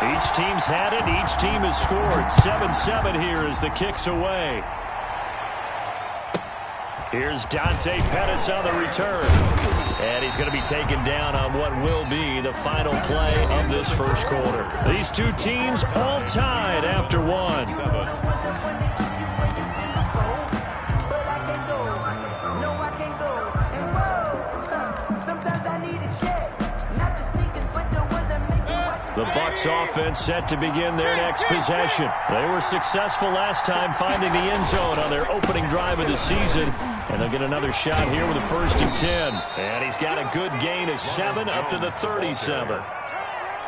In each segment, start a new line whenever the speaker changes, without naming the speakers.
Each team's had it. Each team has scored. 7-7 here as the kick's away. Here's Dante Pettis on the return. And he's going to be taken down on what will be the final play of this first quarter. These two teams all tied after one. The Bucs offense set to begin their next possession. They were successful last time finding the end zone on their opening drive of the season. And they'll get another shot here with a 1st and 10. And he's got a good gain of 7 up to the 37.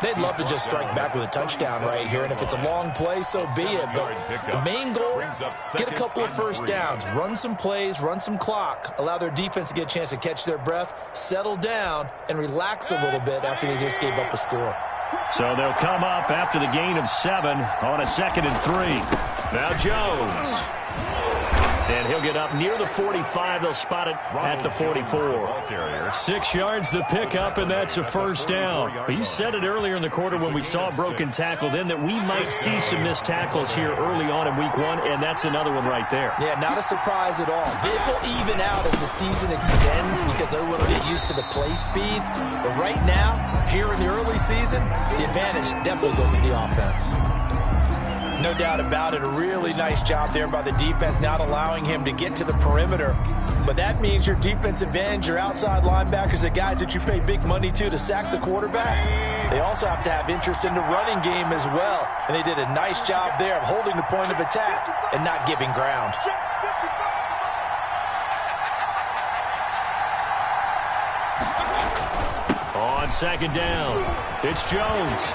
They'd love to just strike back with a touchdown right here, and if it's a long play, so be it. But the main goal, get a couple of first downs, run some plays, run some clock, allow their defense to get a chance to catch their breath, settle down, and relax a little bit after they just gave up a score.
So they'll come up after the gain of 7 on a 2nd and 3. Now Jones. And he'll get up near the 45. They'll spot it at the 44. 6 yards the pickup, and that's a 1st down. You said it earlier in the quarter when we saw a broken tackle then that we might see some missed tackles here early on in week 1, and that's another one right there.
Yeah, not a surprise at all. It will even out as the season extends because everyone will get used to the play speed. But right now, here in the early season, the advantage definitely goes to the offense. No doubt about it. A really nice job there by the defense, not allowing him to get to the perimeter. But that means your defensive ends, your outside linebackers, the guys that you pay big money to sack the quarterback. They also have to have interest in the running game as well. And they did a nice job there of holding the point of attack and not giving ground.
On 2nd down, it's Jones.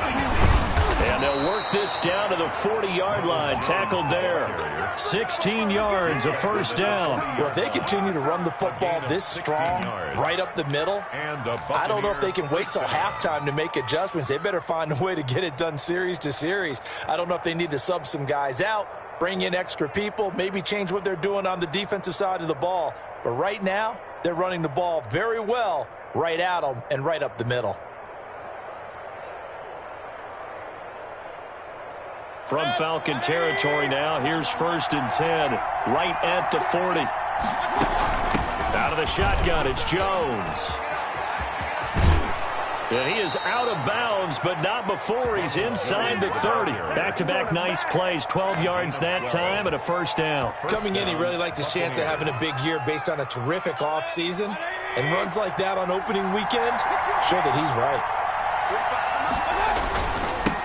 And they'll work this down to the 40-yard line. Tackled there. 16 yards, a 1st down.
Well, if they continue to run the football this strong, right up the middle, I don't know if they can wait till halftime to make adjustments. They better find a way to get it done series to series. I don't know if they need to sub some guys out, bring in extra people, maybe change what they're doing on the defensive side of the ball. But right now, they're running the ball very well right at them and right up the middle.
From Falcon territory now, here's 1st and 10, right at the 40. Out of the shotgun, it's Jones. And he is out of bounds, but not before he's inside the 30. Back-to-back nice plays, 12 yards that time and a 1st down.
Coming in, he really liked his chance of having a big year based on a terrific offseason. And runs like that on opening weekend show that he's right.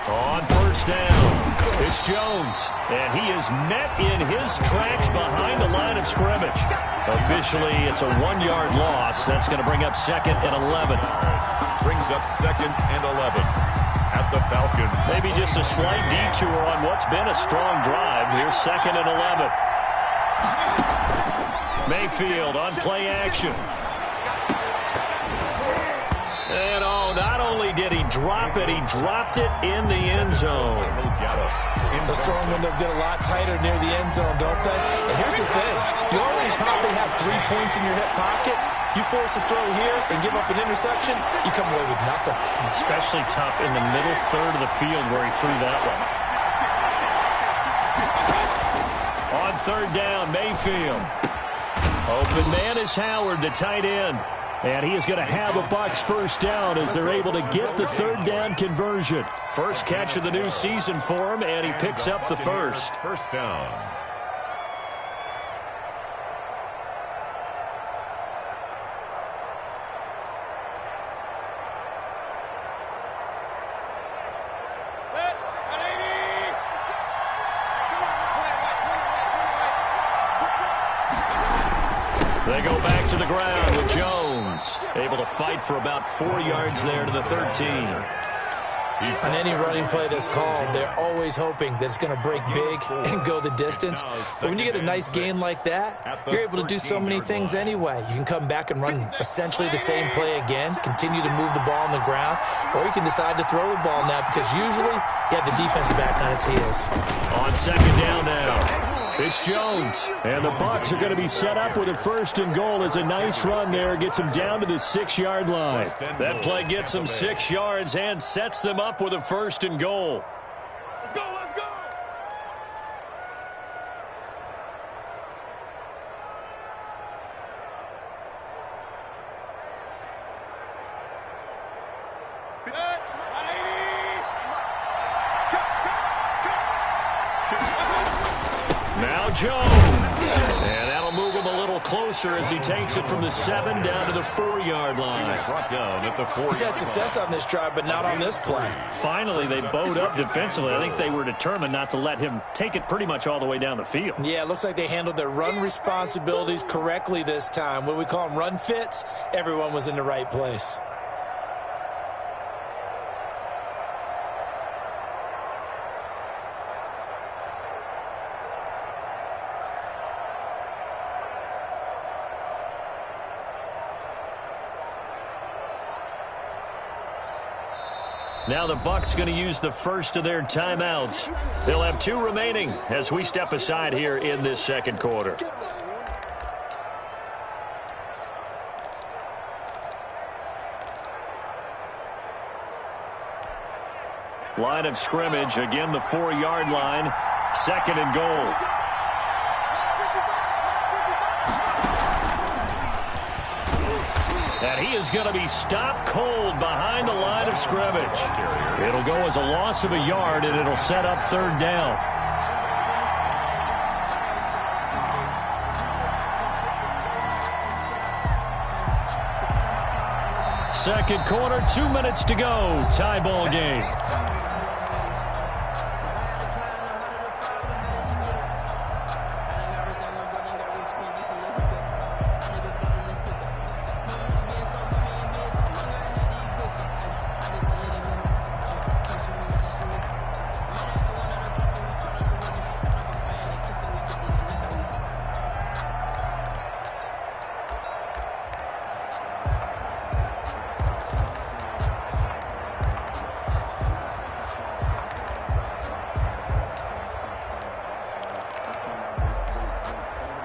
On 1st down. It's Jones, and he is met in his tracks behind the line of scrimmage. Officially, it's a 1-yard loss. That's going to bring up 2nd and 11.
Brings up 2nd and 11 at the Falcons.
Maybe just a slight detour on what's been a strong drive. Here's 2nd and 11. Mayfield on play action. And not only did he drop it, he dropped it in the end zone.
Those throwing windows get a lot tighter near the end zone, don't they? And here's the thing. You already probably have 3 points in your hip pocket. You force a throw here and give up an interception, you come away with nothing.
Especially tough in the middle third of the field where he threw that one. On 3rd down, Mayfield. Open man is Howard, the tight end. And he is going to have a Bucs 1st down as they're able to get the 3rd down conversion. First catch of the new season for him, and he picks up the 1st.
1st down.
They go back to the ground with Jones. Able to fight for about 4 yards there to the 13.
On any running play that's called, they're always hoping that it's going to break big and go the distance. But when you get a nice gain like that, you're able to do so many things anyway. You can come back and run essentially the same play again, continue to move the ball on the ground, or you can decide to throw the ball now because usually you have the defense back on its heels.
On 2nd down now. It's Jones, and the Bucs are going to be set up with a 1st and goal. It's a nice run there, gets them down to the 6-yard line. That play gets them 6 yards and sets them up with a 1st and goal.
Let's go, let's go.
Now Jones. And that'll move him a little closer as he takes it from the 7 down to the 4-yard line.
Brought down at the 4.
He's had success on this drive, but not on this play.
Finally, they bowed up defensively. I think they were determined not to let him take it pretty much all the way down the field.
Yeah, it looks like they handled their run responsibilities correctly this time. What we call them run fits, everyone was in the right place.
Now the Bucs going to use the first of their timeouts. They'll have 2 remaining as we step aside here in this second quarter. Line of scrimmage, again the 4-yard line, 2nd and goal. And he is going to be stopped cold behind the line of scrimmage. It'll go as a loss of a yard, and it'll set up 3rd down. Second quarter, 2 minutes to go. Tie ball game.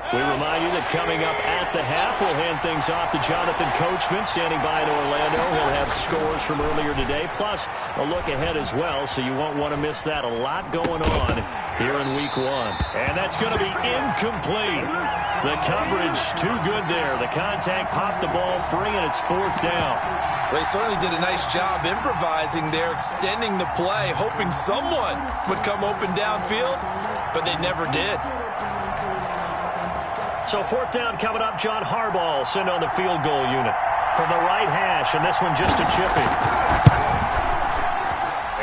We remind you that coming up at the half, we'll hand things off to Jonathan Coachman, standing by in Orlando. He'll have scores from earlier today, plus a look ahead as well, so you won't want to miss that. A lot going on here in Week 1. And that's going to be incomplete. The coverage too good there. The contact popped the ball free, and it's 4th down.
They certainly did a nice job improvising there, extending the play, hoping someone would come open downfield, but they never did.
So 4th down coming up. John Harbaugh sent on the field goal unit from the right hash, and this one just a chipping.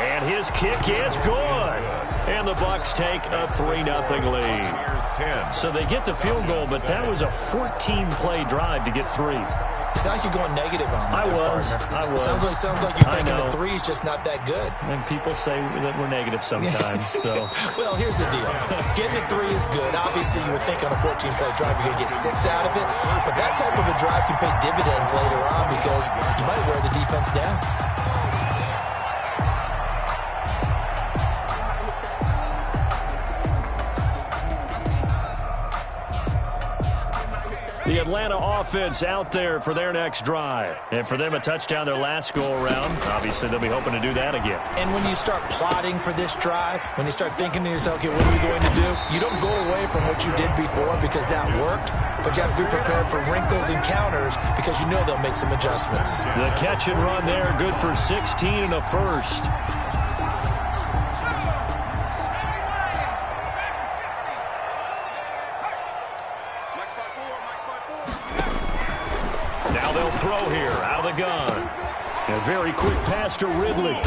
And his kick is good. And the Bucs take a 3-0 lead. So they get the field goal, but that was a 14-play drive to get 3.
You sound like you're going negative on me.
I was.
Sounds like you're thinking the 3 is just not that good.
And people say that we're negative sometimes. So,
well, here's the deal. Getting the 3 is good. Obviously, you would think on a 14-play drive you're going to get 6 out of it. But that type of a drive can pay dividends later on because you might wear the defense down.
the Atlanta offense out there for their next drive. And for them, a touchdown their last go-around. Obviously, they'll be hoping to do that again.
And when you start plotting for this drive, when you start thinking to yourself, okay, what are we going to do? You don't go away from what you did before because that worked, but you have to be prepared for wrinkles and counters because you know they'll make some adjustments.
The catch and run there, good for 16 and a first. Now they'll throw here, out of the gun. A very quick pass to Ridley.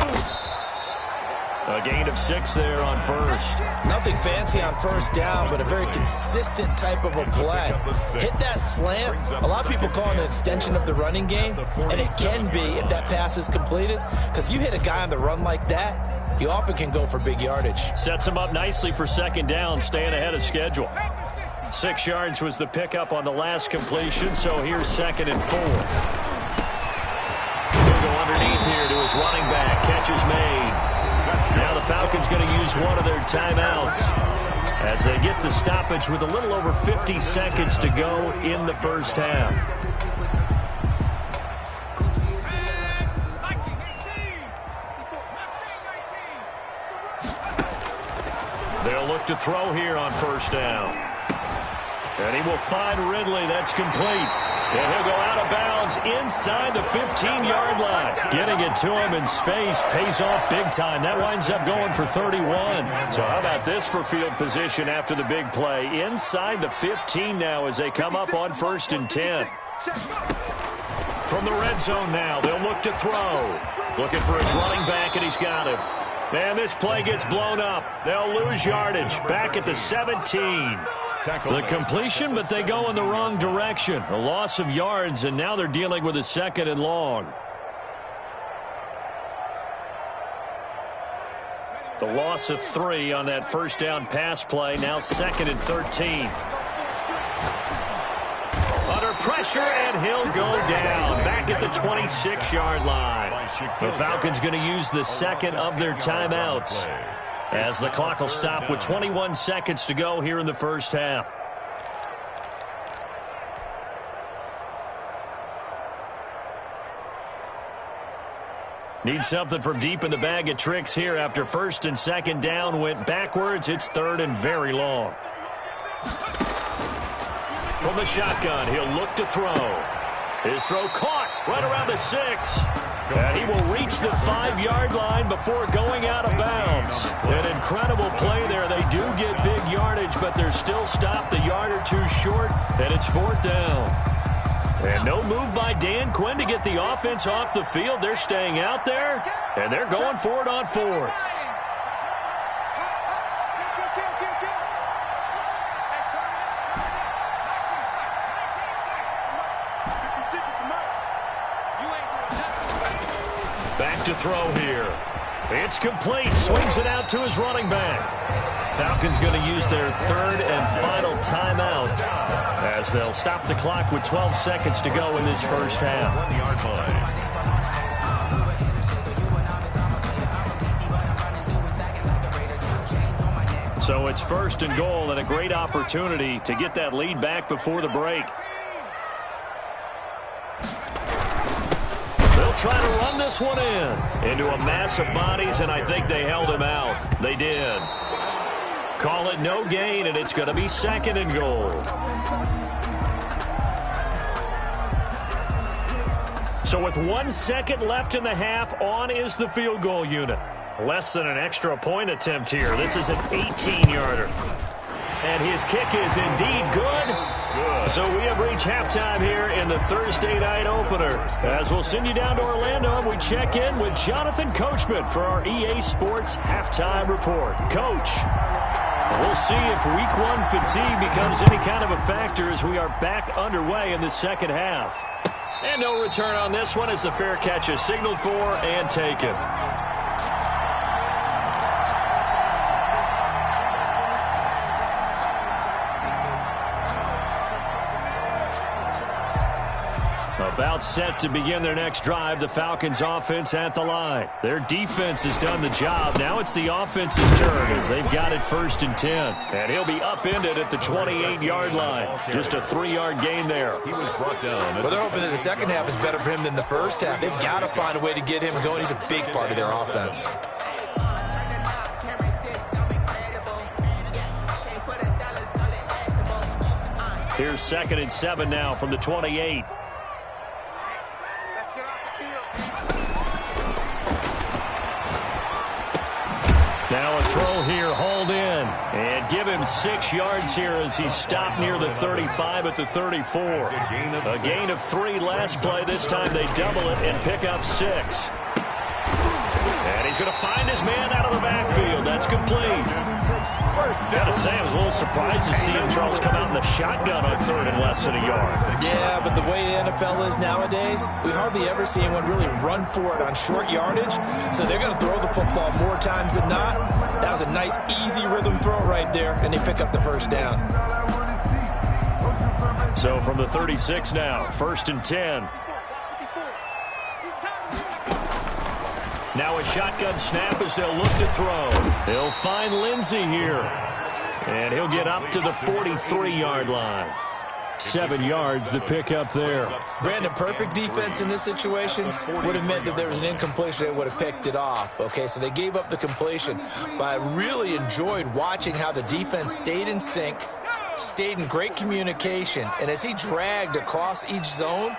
A gain of 6 there on first.
Nothing fancy on first down, but a very consistent type of a play. Hit that slant. A lot of people call it an extension of the running game, and it can be if that pass is completed, because you hit a guy on the run like that, you often can go for big yardage.
Sets him up nicely for second down, staying ahead of schedule. 6 yards was the pickup on the last completion, so here's 2nd and 4. He'll go underneath here to his running back. Catch is made. Now the Falcons going to use one of their timeouts as they get the stoppage with a little over 50 seconds to go in the first half. They'll look to throw here on first down. And he will find Ridley. That's complete. And he'll go out of bounds inside the 15-yard line. Getting it to him in space pays off big time. That winds up going for 31. So how about this for field position after the big play? Inside the 15 now as they come up on 1st and 10. From the red zone now, they'll look to throw. Looking for his running back, and he's got him. And this play gets blown up. They'll lose yardage back at the 17. The completion, but they go in the wrong direction. A loss of yards, and now they're dealing with a 2nd and long. The loss of 3 on that first down pass play. Now 2nd and 13. Under pressure, and he'll go down. Back at the 26-yard line. The Falcons going to use the 2nd of their timeouts, as the clock will stop with 21 seconds to go here in the first half. Need something from deep in the bag of tricks here after 1st and 2nd down went backwards. It's 3rd and very long. From the shotgun, he'll look to throw. His throw caught right around the 6. And he will reach the 5-yard line before going out of bounds. An incredible play there. They do get big yardage, but they're still stopped a yard or 2 short, and it's 4th down. And no move by Dan Quinn to get the offense off the field. They're staying out there, and they're going for it on 4th. Back to throw here. It's complete. Swings it out to his running back. Falcons going to use their 3rd and final timeout as they'll stop the clock with 12 seconds to go in this first half. So it's 1st and goal, and a great opportunity to get that lead back before the break. Try to run this one into a mass of bodies, and I think they held him out. They did. Call it no gain, and it's going to be 2nd and goal. So with 1 second left in the half, on is the field goal unit. Less than an extra point attempt here. This is an 18-yarder. And his kick is indeed good. So we have reached halftime here in the Thursday night opener. As we'll send you down to Orlando, and we check in with Jonathan Coachman for our EA Sports Halftime Report. Coach, we'll see if Week 1 fatigue becomes any kind of a factor as we are back underway in the second half. And no return on this one as the fair catch is signaled for and taken. About set to begin their next drive, the Falcons offense at the line. Their defense has done the job. Now it's the offense's turn as they've got it 1st and 10. And he'll be upended at the 28-yard line. Just a 3-yard gain there. He was brought down.
Well, they're hoping that the second half is better for him than the first half. They've got to find a way to get him going. He's a big part of their offense.
Here's 2nd and 7 now from the 28. Now a throw here, hauled in, and give him 6 yards here as he's stopped near the 35 at the 34. A gain of 3 last play. This time they double it and pick up 6. And he's going to find his man out of the backfield. That's complete. Gotta say, I was a little surprised to see him, Charles, come out in the shotgun on 3rd and less than a yard.
Yeah, but the way the NFL is nowadays, we hardly ever see anyone really run for it on short yardage. So they're going to throw the football more times than not. That was a nice, easy rhythm throw right there, and they pick up the first down.
So from the 36 now, 1st and 10. Now a shotgun snap as they'll look to throw. They'll find Lindsey here. And he'll get up to the 43-yard line. 7 yards, the pickup there.
Brandon, perfect defense in this situation would have meant that there was an incompletion. They would have picked it off. Okay, so they gave up the completion. But I really enjoyed watching how the defense stayed in sync, stayed in great communication. And as he dragged across each zone,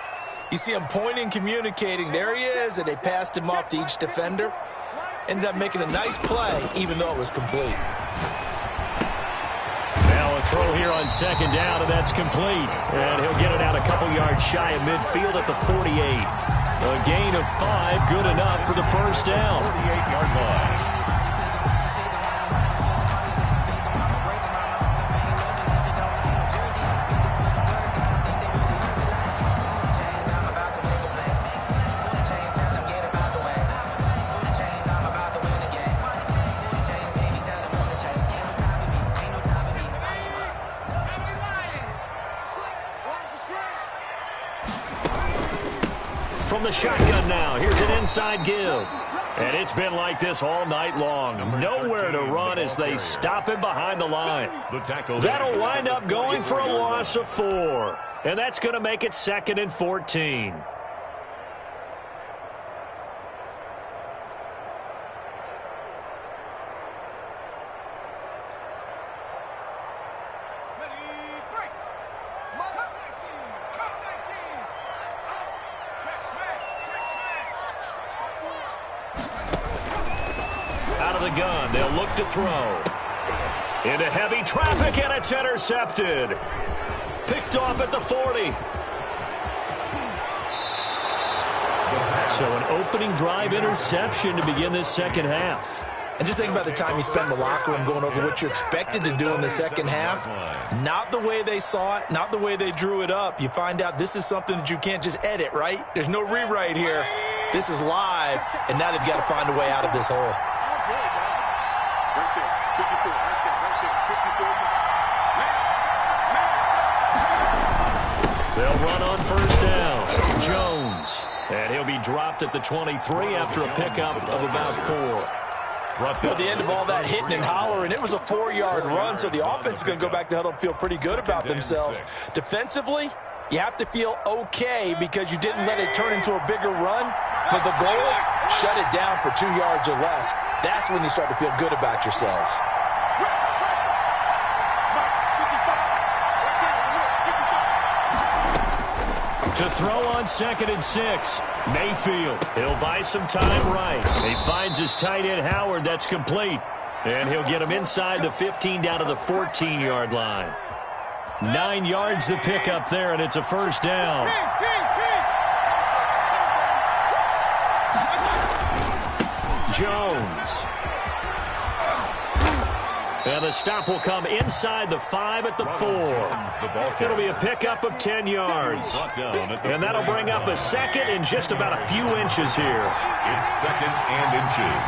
you see him pointing, communicating. There he is, and they passed him off to each defender. Ended up making a nice play, even though it was complete.
Now a throw here on 2nd down, and that's complete. And he'll get it out a couple yards shy of midfield at the 48. A gain of 5, good enough for the first down.
48-yard line.
From the shotgun now, here's an inside give. And it's been like this all night long. Nowhere to run as they stop him behind the line. That'll wind up going for a loss of 4. And that's going to make it 2nd and 14. Gun. They'll look to throw. Into heavy traffic, and it's intercepted. Picked off at the 40. So an opening drive interception to begin this second half.
And just think about the time you spend in the locker room going over what you expected to do in the second half. Not the way they saw it, not the way they drew it up. You find out this is something that you can't just edit, right? There's no rewrite here. This is live, and now they've got to find a way out of this hole.
They'll run on first down. Jones. And he'll be dropped at the 23 after a pickup of about 4.
At the end of all that hitting and hollering, it was a 4-yard run, so the offense is going to go back to the huddle and feel pretty good about themselves. Defensively, you have to feel okay because you didn't let it turn into a bigger run, but the goal, shut it down for 2 yards or less. That's when you start to feel good about yourselves.
To throw on 2nd and 6. Mayfield. He'll buy some time right. He finds his tight end Howard. That's complete. And he'll get him inside the 15 down to the 14-yard line. 9 yards to pick up there, and it's a first down. Jones. And the stop will come inside the 5 at the 4. It'll be a pickup of 10 yards. And that'll bring up a 2nd in just about a few inches here.
It's 2nd and inches.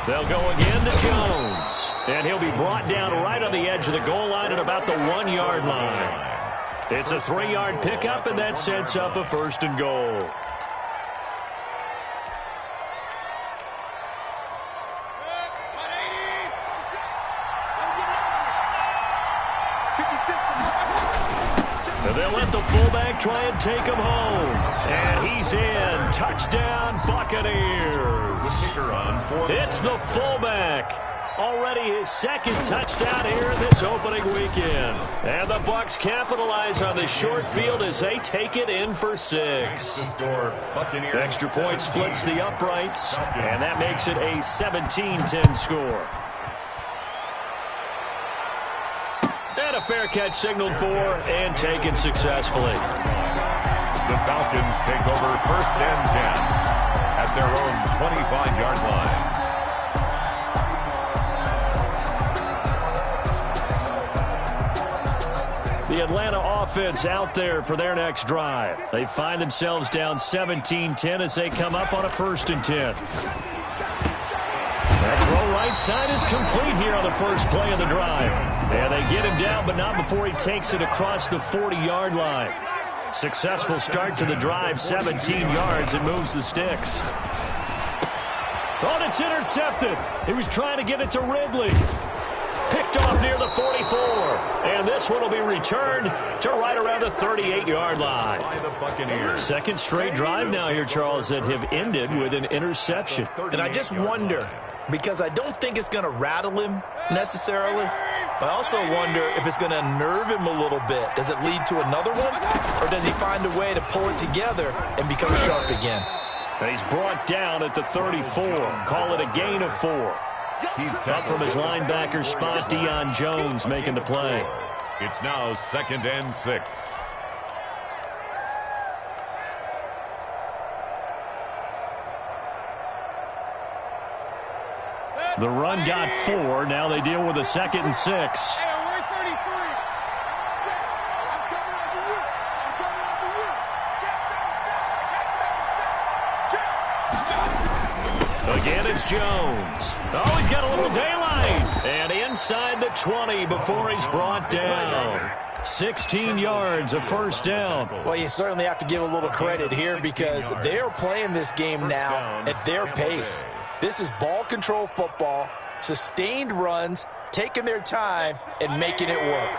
They'll go again to Jones. And he'll be brought down right on the edge of the goal line at about the 1-yard line. It's a 3-yard pickup, and that sets up a 1st and goal. They'll let the fullback try and take him home. And he's in. Touchdown, Buccaneers. It's the fullback. Already his 2nd touchdown here in this opening weekend. And the Bucs capitalize on the short field as they take it in for 6. Extra point splits the uprights, and that makes it a 17-10 score. And a fair catch signaled for and taken successfully.
The Falcons take over 1st and 10 at their own 25-yard line.
The Atlanta offense out there for their next drive. They find themselves down 17-10 as they come up on a 1st and 10. That throw right side is complete here on the first play of the drive. And they get him down, but not before he takes it across the 40-yard line. Successful start to the drive, 17 yards, and moves the sticks. Oh, it's intercepted. He was trying to get it to Ridley. Picked off near the 44. And this one will be returned to right around the 38-yard line.
By the Buccaneers.
Second straight drive now here, Charles, that have ended with an interception.
And I just wonder, because I don't think it's going to rattle him necessarily, but I also wonder if it's going to unnerve him a little bit. Does it lead to another one, or does he find a way to pull it together and become sharp again?
And he's brought down at the 34. Call it a gain of 4. Up from his linebacker spot, Deion Jones making the play.
It's now 2nd and 6.
The run got 4. Now they deal with a 2nd and 6. Again, it's Jones. Oh, he's got a little daylight. And inside the 20 before he's brought down. 16 yards, a first down.
Well, you certainly have to give a little credit here because they're playing this game now at their pace. This is ball control football, sustained runs, taking their time, and making it work.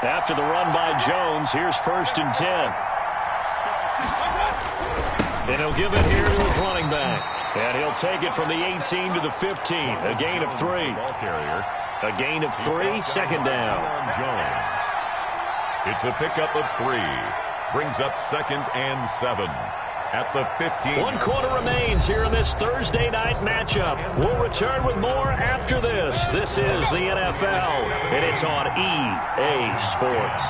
After the run by Jones, here's 1st and 10. And he'll give it here to his running back. And he'll take it from the 18 to the 15. A gain of 3. A gain of 3, 2nd down.
Jones. It's a pickup of 3. Brings up 2nd and 7. At the 15.
1 quarter remains here in this Thursday night matchup. We'll return with more after this. This is the NFL, and it's on EA Sports.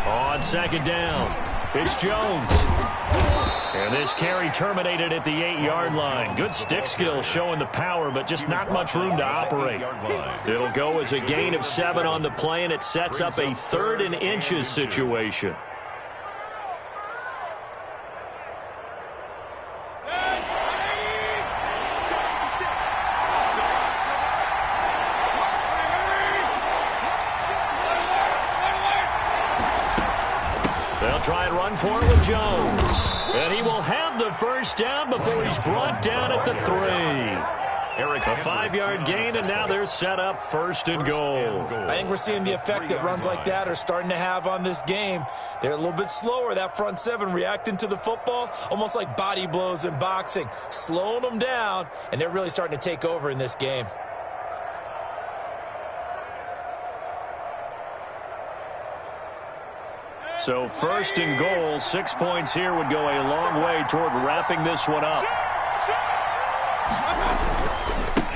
On 2nd down, it's Jones. And this carry terminated at the 8-yard line. Good stick skill showing the power, but just not much room to operate. It'll go as a gain of 7 on the play, and it sets up a 3rd and inches situation. They'll try and run for it with Jones. And he will have the first down before he's brought down at the 3. A 5-yard gain, and now they're set up 1st and goal.
I think we're seeing the effect that runs like that are starting to have on this game. They're a little bit slower, that front 7, reacting to the football, almost like body blows in boxing, slowing them down, and they're really starting to take over in this game.
So 1st and goal, 6 points here would go a long way toward wrapping this one up.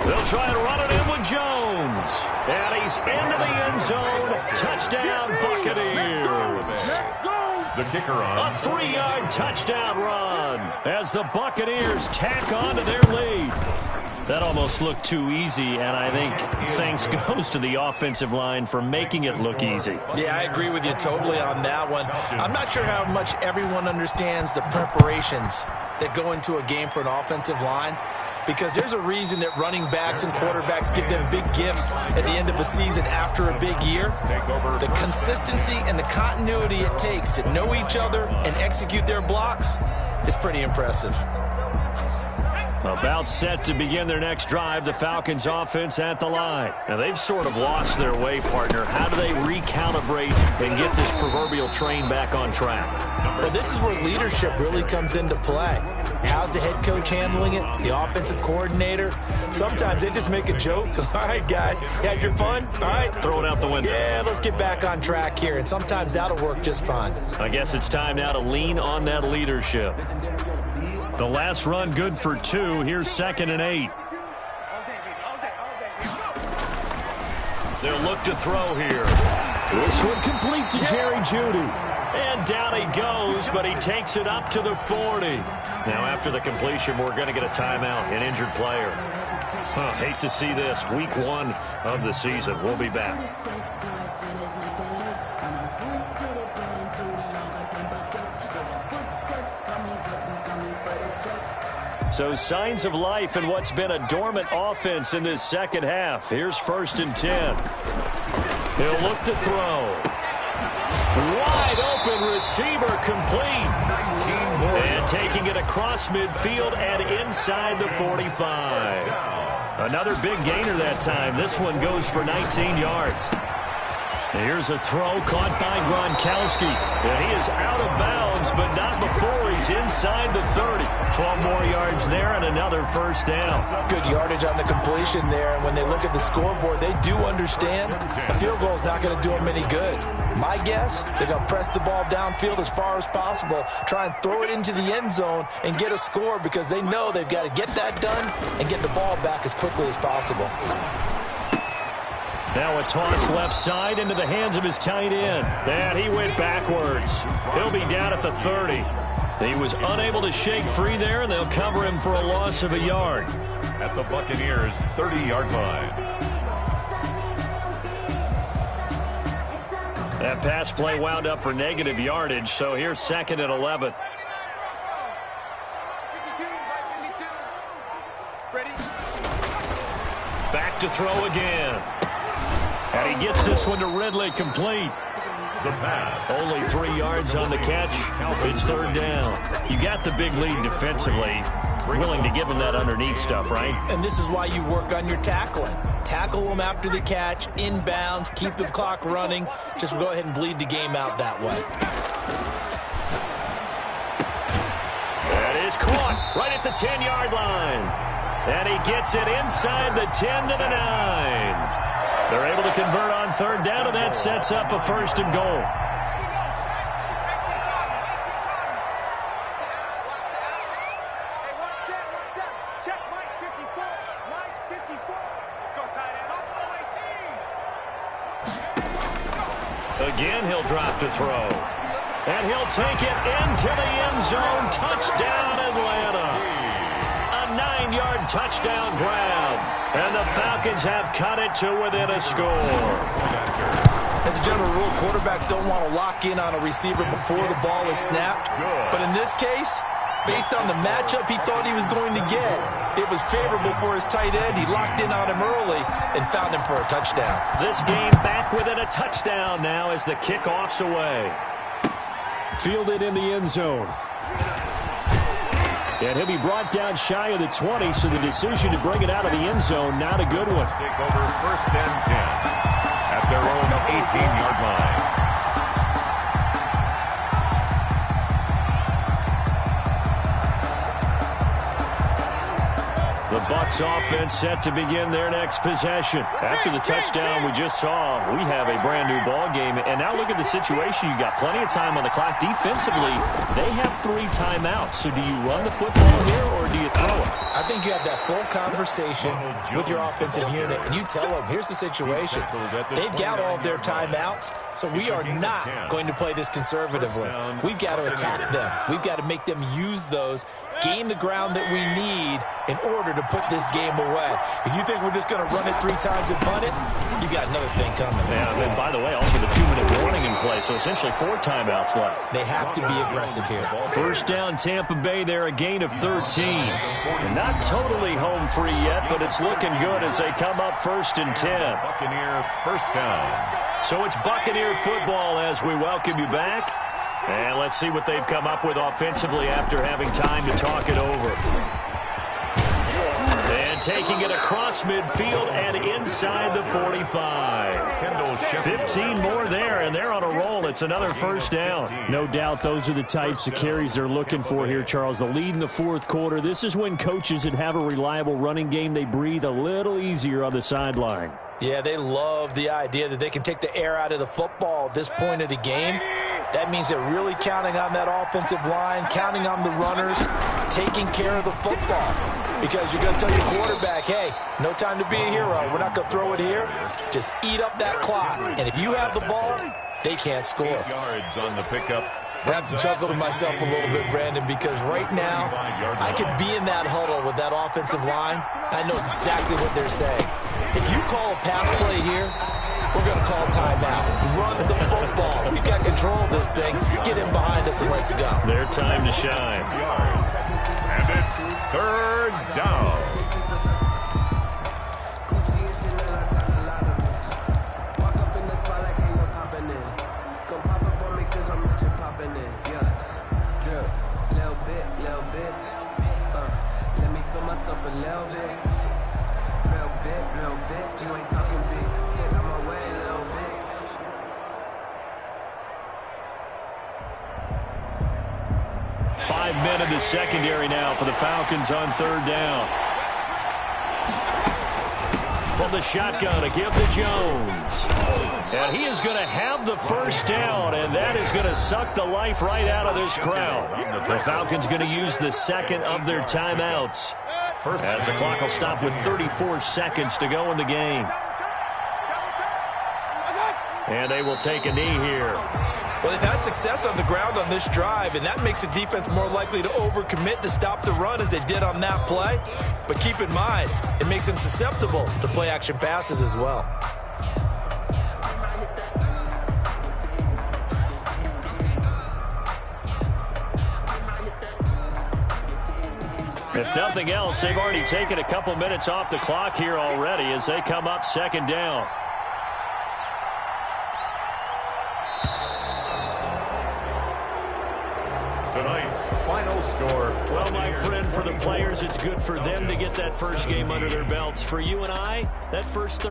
They'll try and run it in with Jones. And he's into the end zone. Touchdown, Buccaneers.
The kicker on.
A 3-yard touchdown run as the Buccaneers tack on to their lead. That almost looked too easy, and I think thanks goes to the offensive line for making it look easy.
Yeah, I agree with you totally on that one. I'm not sure how much everyone understands the preparations that go into a game for an offensive line, because there's a reason that running backs and quarterbacks give them big gifts at the end of the season after a big year. The consistency and the continuity it takes to know each other and execute their blocks is pretty impressive.
About set to begin their next drive, the Falcons offense at the line. Now, they've sort of lost their way, partner. How do they recalibrate and get this proverbial train back on track?
Well, this is where leadership really comes into play. How's the head coach handling it? The offensive coordinator? Sometimes they just make a joke. All right, guys, you had your fun? All right.
Throw it out the window.
Yeah, let's get back on track here. And sometimes that'll work just fine.
I guess it's time now to lean on that leadership. The last run good for 2. Here's 2nd and 8. They'll look to throw here. This one complete to Jerry Jeudy. And down he goes, but he takes it up to the 40. Now, after the completion, we're going to get a timeout, an injured player. Hate to see this. Week 1 of the season. We'll be back. So signs of life in what's been a dormant offense in this second half. Here's 1st and 10. He'll look to throw. Wide open receiver complete. And taking it across midfield and inside the 45. Another big gainer that time. This one goes for 19 yards. Here's a throw caught by Gronkowski. And he is out of bounds, but not before he's inside the 30. 12 more yards there and another first down.
Good yardage on the completion there. And when they look at the scoreboard, they do understand a field goal is not going to do them any good. My guess, they're going to press the ball downfield as far as possible, try and throw it into the end zone and get a score because they know they've got to get that done and get the ball back as quickly as possible.
Now a toss left side into the hands of his tight end. And he went backwards. He'll be down at the 30. He was unable to shake free there, and they'll cover him for a loss of a yard.
At the Buccaneers' 30-yard line.
That pass play wound up for negative yardage, so here's 2nd and 11. Back to throw again. And he gets this one to Ridley, complete.
The pass.
Only 3 yards on the catch. It's 3rd down. You got the big lead defensively. Willing to give him that underneath stuff, right?
And this is why you work on your tackling. Tackle them after the catch, inbounds, keep the clock running. Just go ahead and bleed the game out that way.
That is caught right at the 10-yard line. And he gets it inside the 10 to the 9. They're able to convert on 3rd down, and that sets up a 1st and goal. Again, he'll drop to throw. And he'll take it into the end zone. Touchdown, Atlanta. A 9-yard touchdown grab. And the Falcons have cut it to within a score.
As a general rule, quarterbacks don't want to lock in on a receiver before the ball is snapped. But in this case, based on the matchup he thought he was going to get, it was favorable for his tight end. He locked in on him early and found him for a touchdown.
This game back within a touchdown now as the kickoff's away. Fielded in the end zone. And he'll be brought down shy of the 20, so the decision to bring it out of the end zone, not a good one.
Take over 1st and 10 at their own 18-yard line.
The Bucs offense set to begin their next possession. After the touchdown we just saw, we have a brand new ball game. And now look at the situation. You got plenty of time on the clock. Defensively, they have 3 timeouts. So do you run the football here or do you throw it?
I think you have that full conversation with your offensive unit, and you tell them, here's the situation. They've got all of their timeouts, so we are not going to play this conservatively. We've got to attack them. We've got to make them use those, gain the ground that we need in order to put this game away. If you think we're just going to run it 3 times and punt it, you got another thing coming.
Yeah, and by the way, also the 2-minute warning in play, so essentially 4 timeouts left.
They have to be aggressive here.
1st down, Tampa Bay there, a gain of 13. And not totally home free yet, but it's looking good as they come up 1st and 10.
Buccaneer 1st down.
So it's Buccaneer football as we welcome you back. And let's see what they've come up with offensively after having time to talk it over. And taking it across midfield and inside the 45. 15 more there, and they're on a roll. It's another 1st down. No doubt those are the types of carries they're looking for here, Charles. The lead in the 4th quarter. This is when coaches that have a reliable running game, they breathe a little easier on the sideline.
Yeah, they love the idea that they can take the air out of the football at this point of the game. That means they're really counting on that offensive line, counting on the runners, taking care of the football. Because you're going to tell your quarterback, hey, no time to be a hero. We're not going to throw it here. Just eat up that clock. And if you have the ball, they can't score.
8 yards on the pickup.
I have to chuckle to myself a little bit, Brandon, because right now I could be in that huddle with that offensive line. I know exactly what they're saying. If you call a pass play here, we're going to call timeout. Run the football. We've got control of this thing. Get in behind us and let's go.
Their time to shine.
And it's 3rd down.
Let me feel myself a little bit. little bit. You ain't talking big. Get out my way, little bit.
Five men in the secondary now for the Falcons on third down. From the shotgun, a give to Jones. And he is going to have the first down, and that is going to suck the life right out of this crowd. The Falcons going to use the second of their timeouts, as the clock will stop with 34 seconds to go in the game. And they will take a knee here.
Well, they've had success on the ground on this drive, and that makes the defense more likely to overcommit to stop the run as they did on that play. But keep in mind, it makes them susceptible to play-action passes as well.
If nothing else, they've already taken a couple minutes off the clock here already as they come up second down.
Tonight's final score.
Well, my friend, for the players, it's good for them to get that first game under their belts. For you and I, that first